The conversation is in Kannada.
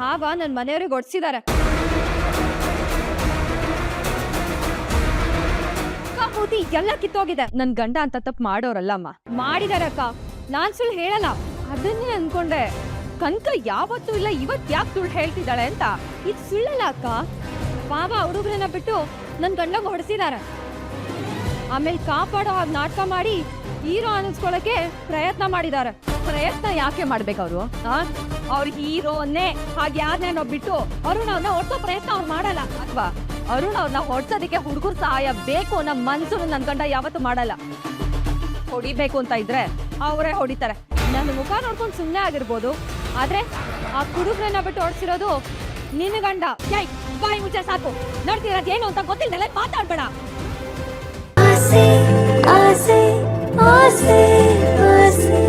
ಭಾವ ನನ್ ಮನೆಯವ್ರಿಗೆ ಹೊಡ್ಸಿದಾರೆ. ಮೂತಿ ಎಲ್ಲ ಕಿತ್ತೋಗಿದೆ. ನನ್ ಗಂಡ ಅಂತ ತಪ್ಪು ಮಾಡೋರಲ್ಲ ಅಮ್ಮ. ಮಾಡಿದಾರೆ ಅಕ್ಕ, ನಾನ್ ಸುಳ್ಳು ಹೇಳಲ್ಲ. ಅದನ್ನೇ ಅನ್ಕೊಂಡೆ. ಕನಕ ಯಾವತ್ತೂ ಇಲ್ಲ, ಇವತ್ ಯಾಕೆ ಸುಳ್ಳು ಹೇಳ್ತಿದ್ದಾಳೆ ಅಂತ. ಇದು ಸುಳ್ಳಲ್ಲ ಅಕ್ಕ. ಭಾವ ಹುಡುಗರನ್ನ ಬಿಟ್ಟು ನನ್ ಗಂಡಂಗ್ ಹೊಡ್ಸಿದಾರೆ. ಆಮೇಲೆ ಕಾಪಾಡೋ ಹಾಗೆ ನಾಟಕ ಮಾಡಿ ಹೀರೋ ಅನ್ನಿಸ್ಕೊಳಕ್ಕೆ ಪ್ರಯತ್ನ ಮಾಡಿದ್ದಾರೆ. ಪ್ರಯತ್ನ ಯಾಕೆ ಮಾಡ್ಬೇಕು ಅವರು? ಅವ್ರ ಹೀರೋನ್ನೇ ಹಾಗೆ ಯಾರನ್ನೇನೋ ಬಿಟ್ಟು ಅರುಣ್ ಅವ್ರನ್ನ ಹೊಡ್ಸೋ ಪ್ರಯತ್ನ ಅವ್ರು ಮಾಡಲ್ಲ. ಅಥವಾ ಅರುಣ್ ಅವ್ರನ್ನ ಹೊಡ್ಸೋದಕ್ಕೆ ಹುಡುಗರು ಸಹಾಯ ಬೇಕು ಅನ್ನೋ ಮನ್ಸು ನನ್ ಗಂಡ ಯಾವತ್ತೂ ಮಾಡಲ್ಲ. ಹೊಡಿಬೇಕು ಅಂತ ಇದ್ರೆ ಅವರೇ ಹೊಡಿತಾರೆ. ನನ್ನ ಮುಖ ನೋಡ್ಕೊಂಡು ಸುಮ್ಮನೆ ಆಗಿರ್ಬೋದು, ಆದ್ರೆ ಆ ಹುಡುಗರನ್ನ ಬಿಟ್ಟು ಹೊಡ್ಸಿರೋದು ನಿನ್ನ ಗಂಡ. ಬಾಯಿ ಮುಚ್ಚ ಸಾಕು. ನೋಡ್ತಿರೋದು ಏನು ಅಂತ ಗೊತ್ತಿಲ್ಲ, ಮಾತಾಡ್ಬೇಡ. ಆಸೆ ಆಸೆ ಆಸೆ ಆಸೆ